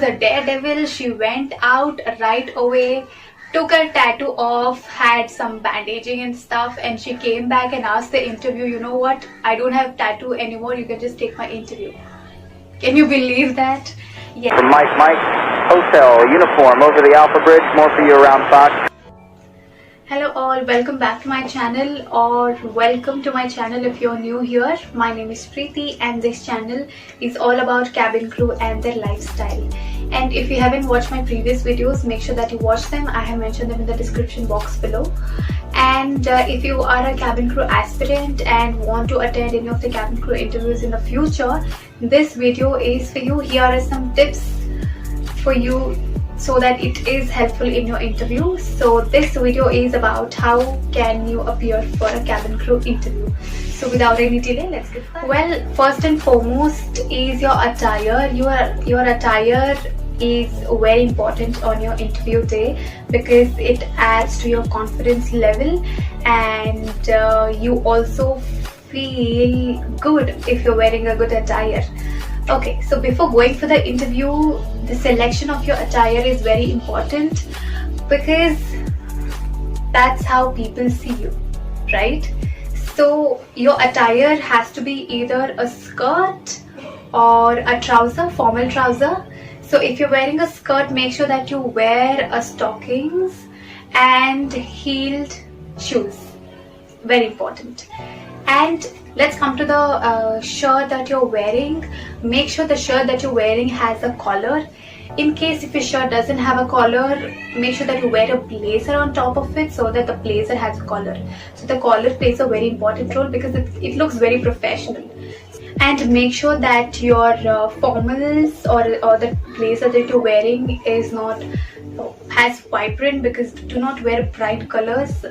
a daredevil, she went out right away, took her tattoo off, had some bandaging and stuff, and she came back and asked the interview, you know what, I don't have tattoo anymore, you can just take my interview. Can you believe that? Yeah. From Mike, Hotel, uniform, over the Alpha Bridge, more for you around Fox. Hello all, welcome back to my channel, or welcome to my channel if you're new here. My name is Preeti and this channel is all about cabin crew and their lifestyle. And if you haven't watched my previous videos, make sure that you watch them. I have mentioned them in the description box below. And if you are a cabin crew aspirant and want to attend any of the cabin crew interviews in the future, this video is for you. Here are some tips for you so that it is helpful in your interview. So this video is about how can you appear for a cabin crew interview. So without any delay, let's get started. Well, first and foremost is your attire. Your attire is very important on your interview day because it adds to your confidence level, and you also feel good if you're wearing a good attire. Okay, so before going for the interview, the selection of your attire is very important because that's how people see you, right? So your attire has to be either a skirt or a trouser, formal trouser. So if you're wearing a skirt, make sure that you wear a stockings and heeled shoes. Very important. And let's come to the shirt that you're wearing. Make sure the shirt that you're wearing has a collar. In case if your shirt doesn't have a collar, make sure that you wear a blazer on top of it so that the blazer has a collar. So the collar plays a very important role because it looks very professional. And make sure that your formals or the blazer that you're wearing is not has vibrant, because do not wear bright colors.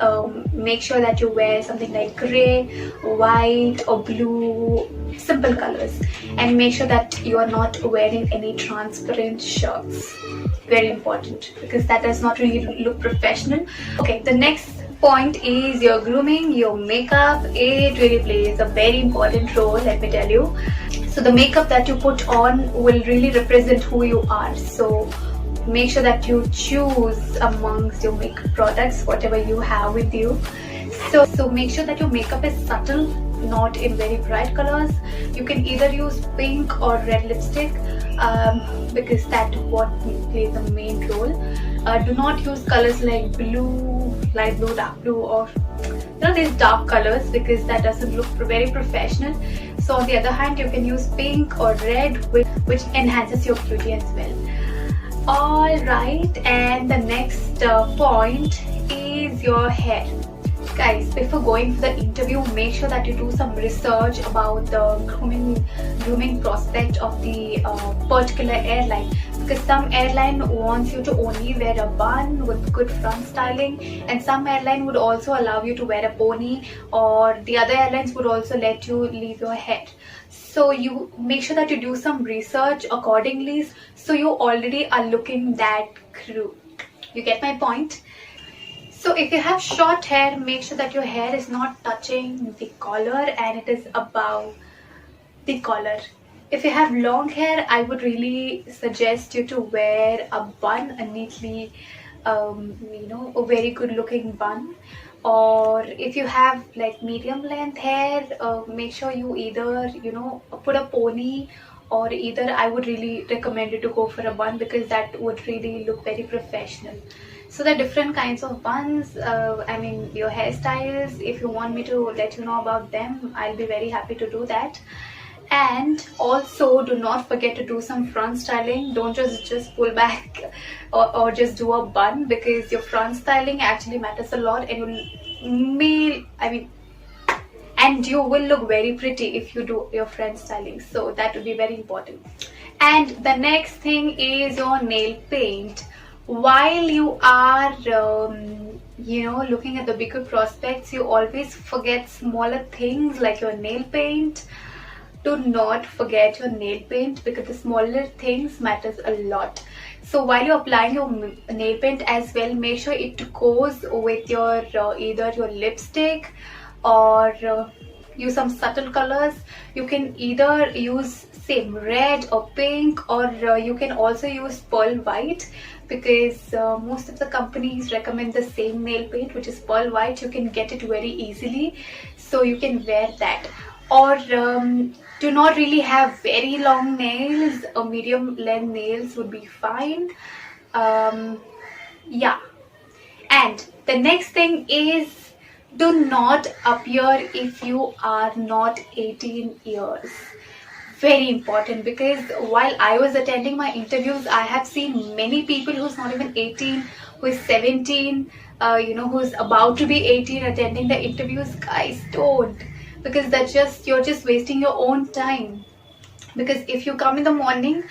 Make sure that you wear something like grey, white or blue, simple colors, and make sure that you are not wearing any transparent shirts. Very important because that does not really look professional. Okay, the next point is your grooming, your makeup. It really plays a very important role, let me tell you. So the makeup that you put on will really represent who you are. So make sure that you choose amongst your makeup products whatever you have with you. So make sure that your makeup is subtle, not in very bright colors. You can either use pink or red lipstick because that what plays the main role. Do not use colors like blue, light blue, dark blue, or these dark colors because that doesn't look very professional. So on the other hand, you can use pink or red, which enhances your beauty as well. Alright, and the next point is your hair. Guys, before going for the interview, make sure that you do some research about the grooming prospect of the particular airline, because some airline wants you to only wear a bun with good front styling, and some airline would also allow you to wear a pony, or the other airlines would also let you leave your hair. So you make sure that you do some research accordingly, so you already are looking that crew. You get my point? So if you have short hair, make sure that your hair is not touching the collar and it is above the collar. If you have long hair, I would really suggest you to wear a bun, a neatly, a very good looking bun. Or if you have like medium length hair, make sure you either put a pony, or either I would really recommend you to go for a bun because that would really look very professional. So there are different kinds of buns, your hairstyles. If you want me to let you know about them, I'll be very happy to do that. And also do not forget to do some front styling. Don't just pull back or just do a bun, because your front styling actually matters a lot, and you will look very pretty if you do your front styling. So that will be very important. And the next thing is your nail paint. While you are looking at the bigger prospects, you always forget smaller things like your nail paint. Do not forget your nail paint because the smaller things matters a lot. So while you're applying your nail paint as well, make sure it goes with your either your lipstick or use some subtle colors. You can either use same red or pink, or you can also use pearl white, because most of the companies recommend the same nail paint, which is pearl white. You can get it very easily, so you can wear that. Or do not really have very long nails, or medium length nails would be fine. Yeah. And the next thing is, do not appear if you are not 18 years. Very important, because while I was attending my interviews, I have seen many people who's not even 18, who is 17, who's about to be 18 attending the interviews. Guys, don't, because you're just wasting your own time. Because if you come in the morning,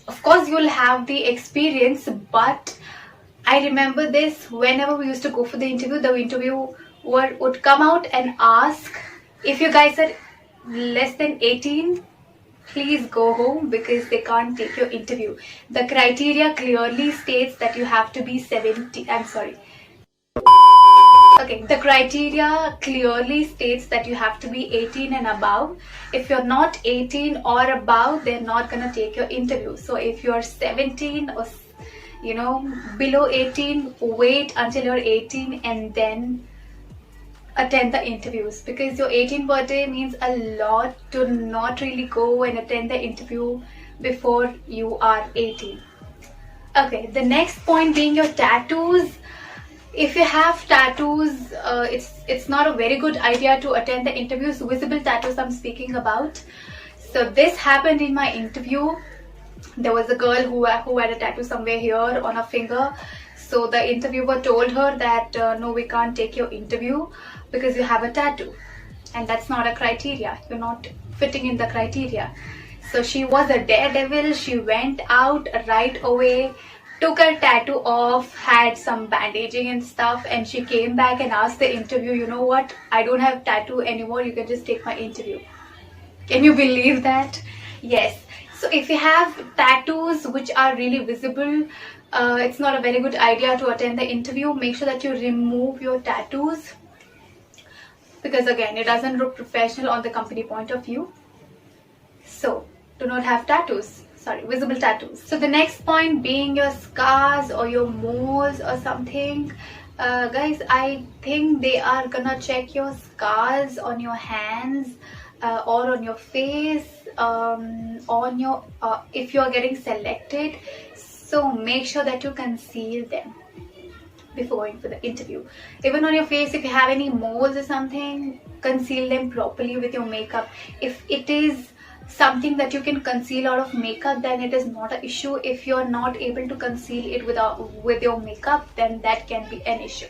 of course you'll have the experience, but I remember this, whenever we used to go for the interviewer would come out and ask, if you guys are less than 18, please go home, because they can't take your interview. The criteria clearly states that you have to be 70. I'm sorry. Okay, the criteria clearly states that you have to be 18 and above. If you're not 18 or above, they're not gonna take your interview. So if you're 17 or below 18, wait until you're 18 and then attend the interviews, because your 18th birthday means a lot. Do not really go and attend the interview before you are 18. Okay, the next point being your tattoos. If you have tattoos, it's not a very good idea to attend the interviews. Visible tattoos I'm speaking about. So this happened in my interview. There was a girl who had a tattoo somewhere here on her finger. So the interviewer told her that no, we can't take your interview because you have a tattoo, and that's not a criteria. You're not fitting in the criteria. So she was a daredevil. She went out right away, took her tattoo off, had some bandaging and stuff, and she came back and asked the interview, you know what, I don't have tattoo anymore, you can just take my interview. Can you believe that? Yes. So if you have tattoos which are really visible, it's not a very good idea to attend the interview. Make sure that you remove your tattoos, because again, it doesn't look professional on the company point of view. So do not have tattoos. Sorry, visible tattoos. So the next point being your scars or your moles or something. Guys, I think they are gonna check your scars on your hands or on your face, on your if you are getting selected. So make sure that you conceal them before going for the interview. Even on your face, if you have any moles or something, conceal them properly with your makeup. If it is something that you can conceal out of makeup, then it is not an issue. If you're not able to conceal it with your makeup, then that can be an issue.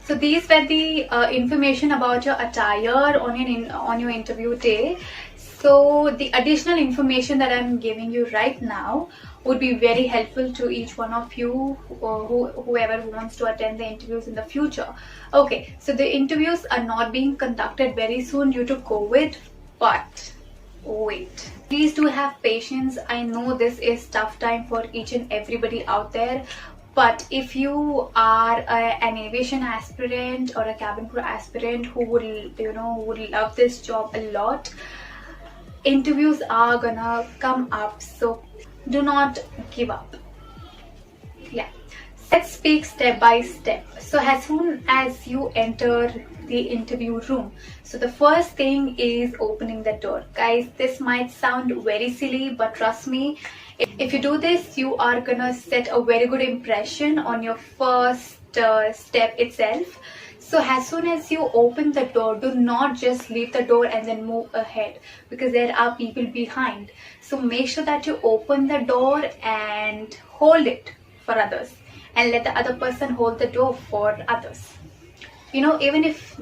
So these were the information about your attire on your interview day. So the additional information that I'm giving you right now would be very helpful to each one of you, whoever wants to attend the interviews in the future. Okay, so the interviews are not being conducted very soon due to COVID, but wait. Please do have patience. I know this is tough time for each and everybody out there, but if you are an aviation aspirant or a cabin crew aspirant who would love this job a lot, interviews are gonna come up, so do not give up. Yeah, let's speak step by step. So as soon as you enter the interview room, so the first thing is opening the door. Guys, this might sound very silly, but trust me, if you do this, you are gonna set a very good impression on your first step itself. So as soon as you open the door, do not just leave the door and then move ahead, because there are people behind. So make sure that you open the door and hold it for others, and let the other person hold the door for others. Even if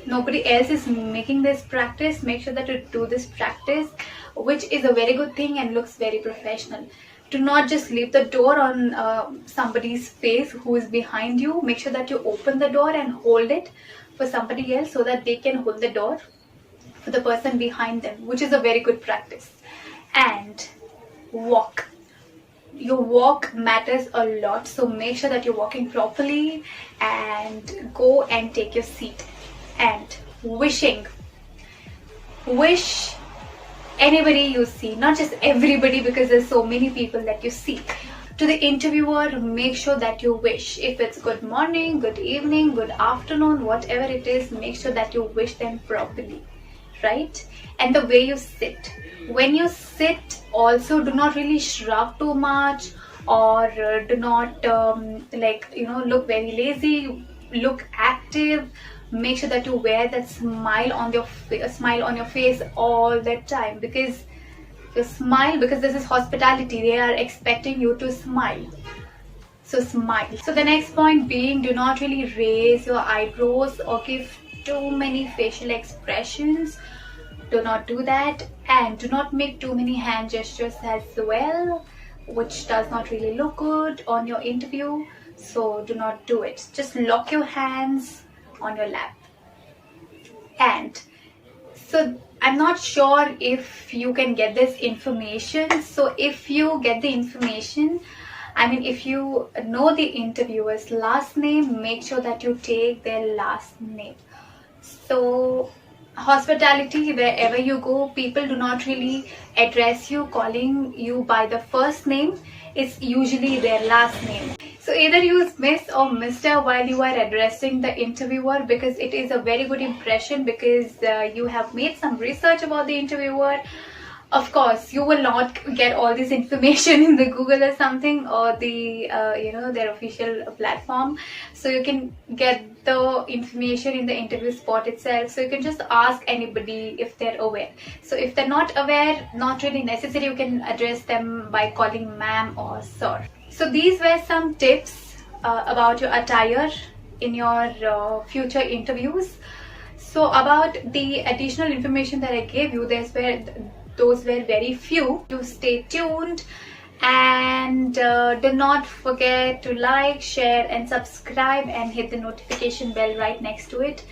nobody else is making this practice, make sure that you do this practice, which is a very good thing and looks very professional. Do not just leave the door on somebody's face who is behind you. Make sure that you open the door and hold it for somebody else, so that they can hold the door for the person behind them, which is a very good practice. And walk. Your walk matters a lot, so make sure that you're walking properly, and go and take your seat. And wishing. Wish anybody you see, not just everybody, because there's so many people that you see. To the interviewer, make sure that you wish. If it's good morning, good evening, good afternoon, whatever it is, make sure that you wish them properly, right? And the way you sit. When you sit, also do not really shrug too much, or do not look very lazy. Look active. Make sure that you wear that smile on your face all the time, because you smile, because this is hospitality. They are expecting you to smile. So smile. So the next point being, do not really raise your eyebrows or give too many facial expressions. Do not do that, and do not make too many hand gestures as well, which does not really look good on your interview. So do not do it. Just lock your hands on your lap. And so I'm not sure if you can get this information. So if you get the information, if you know the interviewer's last name, make sure that you take their last name. So hospitality, wherever you go, people do not really address you calling you by the first name. It's usually their last name. So either use Miss or Mr. while you are addressing the interviewer, because it is a very good impression, because you have made some research about the interviewer. Of course, you will not get all this information in the Google or something, or the their official platform. So you can get the information in the interview spot itself. So you can just ask anybody if they're aware. So if they're not aware, not really necessary, you can address them by calling ma'am or sir. So these were some tips about your attire in your future interviews. So about the additional information that I gave you, those were very few. You stay tuned, and do not forget to like, share and subscribe, and hit the notification bell right next to it.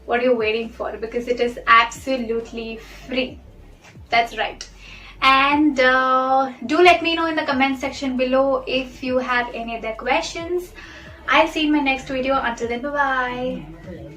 What are you waiting for? Because it is absolutely free. That's right. And do let me know in the comment section below if you have any other questions. I'll see you in my next video. Until then, bye bye.